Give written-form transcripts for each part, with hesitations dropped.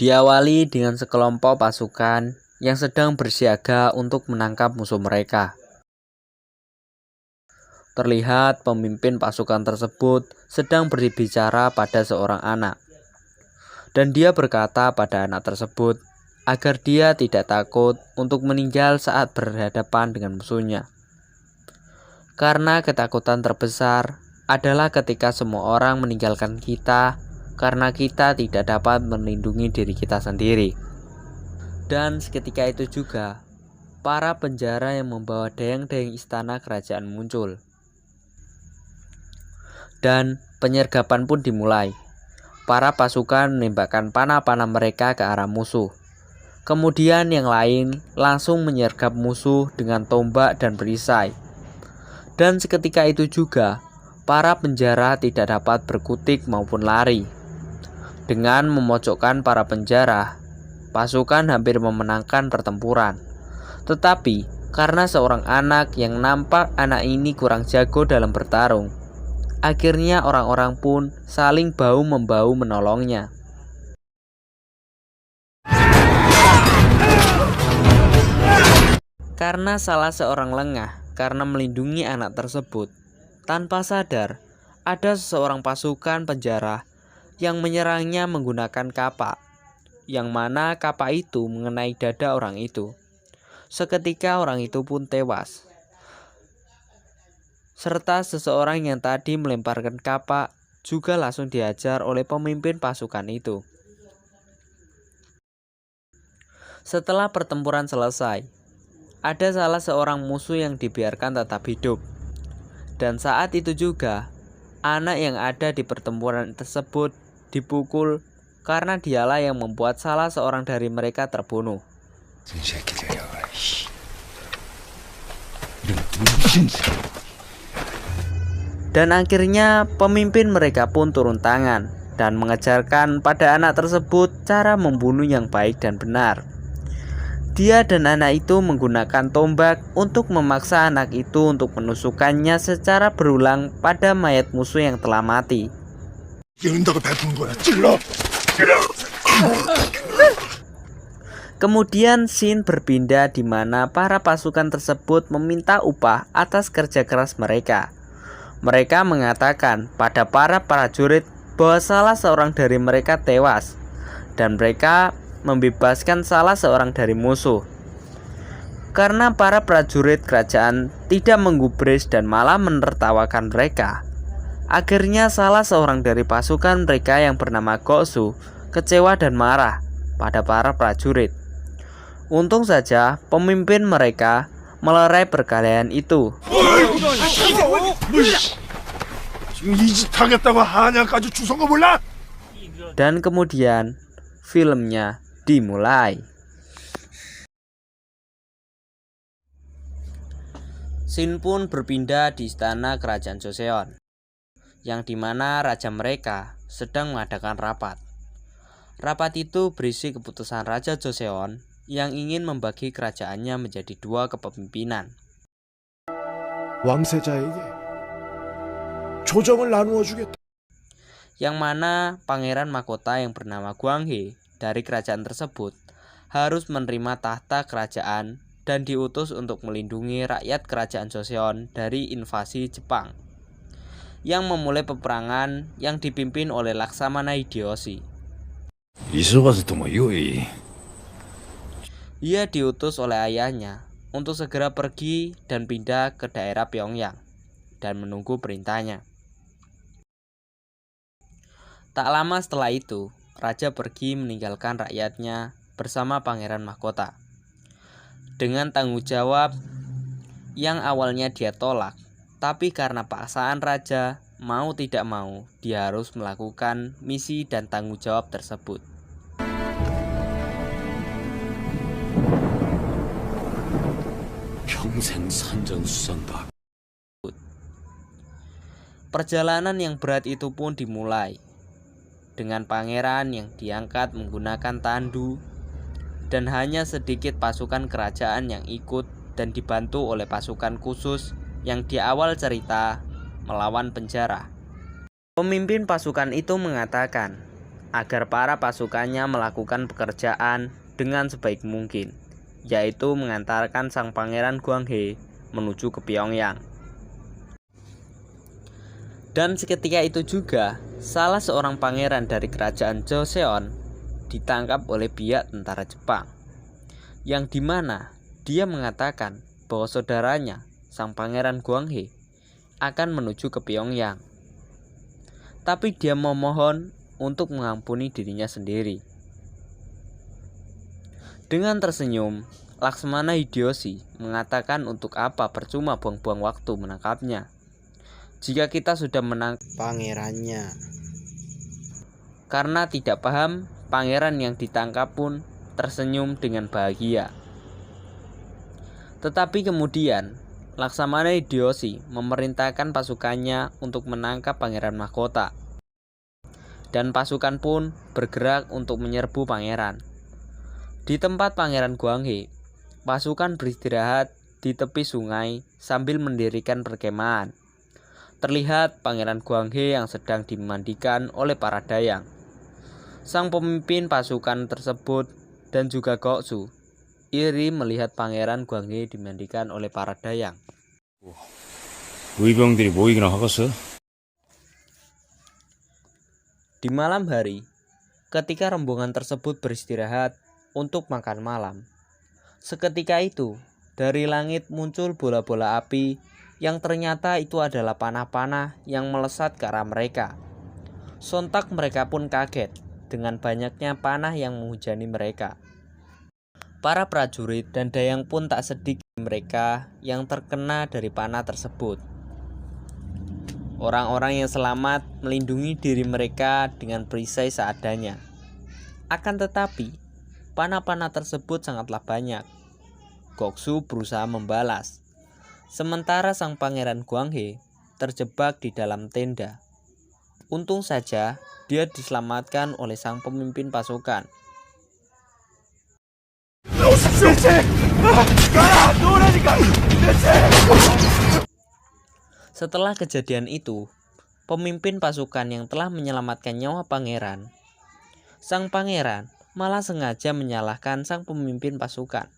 Diawali dengan sekelompok pasukan yang sedang bersiaga untuk menangkap musuh mereka. Terlihat pemimpin pasukan tersebut sedang berbicara pada seorang anak. Dan dia berkata pada anak tersebut agar dia tidak takut untuk meninggal saat berhadapan dengan musuhnya. Karena ketakutan terbesar adalah ketika semua orang meninggalkan kita karena kita tidak dapat melindungi diri kita sendiri. Dan seketika itu juga, para penjara yang membawa dayang-dayang istana kerajaan muncul. Dan penyergapan pun dimulai. Para pasukan menembakkan panah-panah mereka ke arah musuh. Kemudian yang lain langsung menyergap musuh dengan tombak dan perisai. Dan seketika itu juga, para penjara tidak dapat berkutik maupun lari. Dengan memojokkan para penjara, pasukan hampir memenangkan pertempuran. Tetapi, karena seorang anak yang nampak anak ini kurang jago dalam bertarung, akhirnya orang-orang pun saling bahu-membahu menolongnya. Karena salah seorang lengah karena melindungi anak tersebut, tanpa sadar ada seseorang pasukan penjara yang menyerangnya menggunakan kapak, yang mana kapak itu mengenai dada orang itu. Seketika orang itu pun tewas, serta seseorang yang tadi melemparkan kapak juga langsung dihajar oleh pemimpin pasukan itu. Setelah pertempuran selesai, ada salah seorang musuh yang dibiarkan tetap hidup. Dan saat itu juga, anak yang ada di pertempuran tersebut dipukul karena dialah yang membuat salah seorang dari mereka terbunuh. Dan akhirnya pemimpin mereka pun turun tangan dan mengajarkan pada anak tersebut cara membunuh yang baik dan benar. Dia dan anak itu menggunakan tombak untuk memaksa anak itu untuk menusukkannya secara berulang pada mayat musuh yang telah mati. Kemudian scene berpindah di mana para pasukan tersebut meminta upah atas kerja keras mereka. Mereka mengatakan pada para prajurit bahwa salah seorang dari mereka tewas dan mereka membebaskan salah seorang dari musuh. Karena para prajurit kerajaan tidak menggubris dan malah menertawakan mereka, akhirnya salah seorang dari pasukan mereka yang bernama Gosu kecewa dan marah pada para prajurit. Untung saja pemimpin mereka melerai perkelahian itu. Dan kemudian filmnya dimulai. Scene pun berpindah di istana kerajaan Joseon, yang dimana raja mereka sedang mengadakan rapat. Rapat itu berisi keputusan Raja Joseon yang ingin membagi kerajaannya menjadi dua kepemimpinan. Yang mana Pangeran Mahkota yang bernama Gwanghae dari kerajaan tersebut harus menerima tahta kerajaan dan diutus untuk melindungi rakyat kerajaan Joseon dari invasi Jepang yang memulai peperangan yang dipimpin oleh Laksamana Hideyoshi. Ia diutus oleh ayahnya untuk segera pergi dan pindah ke daerah Pyongyang dan menunggu perintahnya. Tak lama setelah itu, raja pergi meninggalkan rakyatnya bersama Pangeran Mahkota. Dengan tanggung jawab yang awalnya dia tolak, tapi karena paksaan raja, mau tidak mau, dia harus melakukan misi dan tanggung jawab tersebut. Perjalanan yang berat itu pun dimulai dengan pangeran yang diangkat menggunakan tandu dan hanya sedikit pasukan kerajaan yang ikut dan dibantu oleh pasukan khusus yang di awal cerita melawan penjara. Pemimpin pasukan itu mengatakan agar para pasukannya melakukan pekerjaan dengan sebaik mungkin, yaitu mengantarkan sang pangeran Gwanghwae menuju ke Pyongyang. Dan seketika itu juga, salah seorang pangeran dari kerajaan Joseon ditangkap oleh pihak tentara Jepang, yang dimana dia mengatakan bahwa saudaranya, sang pangeran Gwanghwae, akan menuju ke Pyongyang. Tapi dia memohon untuk mengampuni dirinya sendiri. Dengan tersenyum, Laksmana Hideyoshi mengatakan untuk apa percuma buang-buang waktu menangkapnya, jika kita sudah menangkap pangerannya. Karena tidak paham, pangeran yang ditangkap pun tersenyum dengan bahagia. Tetapi kemudian Laksamana Hideyoshi memerintahkan pasukannya untuk menangkap pangeran mahkota, dan pasukan pun bergerak untuk menyerbu pangeran. Di tempat pangeran Gwanghwae, pasukan beristirahat di tepi sungai sambil mendirikan perkemahan. Terlihat pangeran Gwanghwae yang sedang dimandikan oleh para dayang. Sang pemimpin pasukan tersebut dan juga Goksu iri melihat pangeran Gwanghwae dimandikan oleh para dayang. 의병들이 모이기나 하겠어? Di malam hari, ketika rombongan tersebut beristirahat untuk makan malam, seketika itu dari langit muncul bola-bola api yang ternyata itu adalah panah-panah yang melesat ke arah mereka. Sontak mereka pun kaget dengan banyaknya panah yang menghujani mereka. Para prajurit dan dayang pun tak sedikit mereka yang terkena dari panah tersebut. Orang-orang yang selamat melindungi diri mereka dengan perisai seadanya. Akan tetapi, panah-panah tersebut sangatlah banyak. Goksu berusaha membalas, sementara sang pangeran Gwanghwae terjebak di dalam tenda. Untung saja dia diselamatkan oleh sang pemimpin pasukan. Setelah kejadian itu, pemimpin pasukan yang telah menyelamatkan nyawa pangeran, sang pangeran malah sengaja menyalahkan sang pemimpin pasukan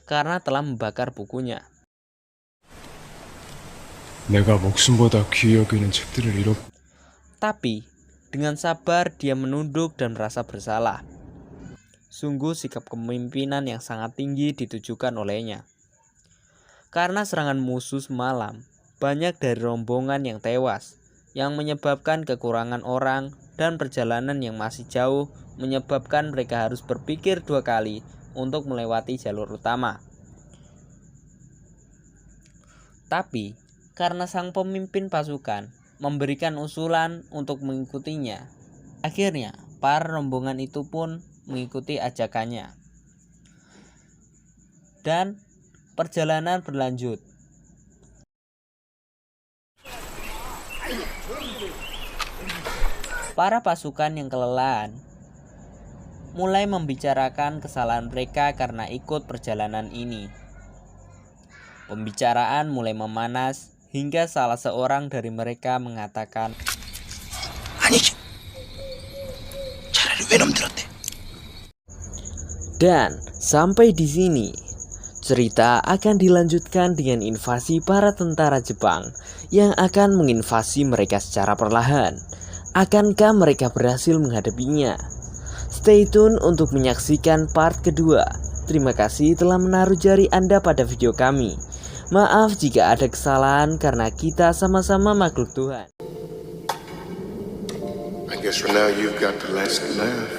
karena telah membakar bukunya. 내가 목숨보다 귀히 여기는 책들을 Tapi dengan sabar dia menunduk dan merasa bersalah. Sungguh sikap kepemimpinan yang sangat tinggi ditujukan olehnya. Karena serangan musuh semalam, banyak dari rombongan yang tewas, yang menyebabkan kekurangan orang dan perjalanan yang masih jauh menyebabkan mereka harus berpikir dua kali untuk melewati jalur utama. Tapi karena sang pemimpin pasukan memberikan usulan untuk mengikutinya, akhirnya para rombongan itu pun mengikuti ajakannya. Dan perjalanan berlanjut. Para pasukan yang kelelahan mulai membicarakan kesalahan mereka karena ikut perjalanan ini. Pembicaraan mulai memanas hingga salah seorang dari mereka mengatakan, dan sampai di sini cerita akan dilanjutkan dengan invasi para tentara Jepang yang akan menginvasi mereka secara perlahan. Akankah mereka berhasil menghadapinya? Stay tune untuk menyaksikan part kedua. Terima kasih telah menaruh jari Anda pada video kami. Maaf jika ada kesalahan karena kita sama-sama makhluk Tuhan. I guess for now you've got the last laugh.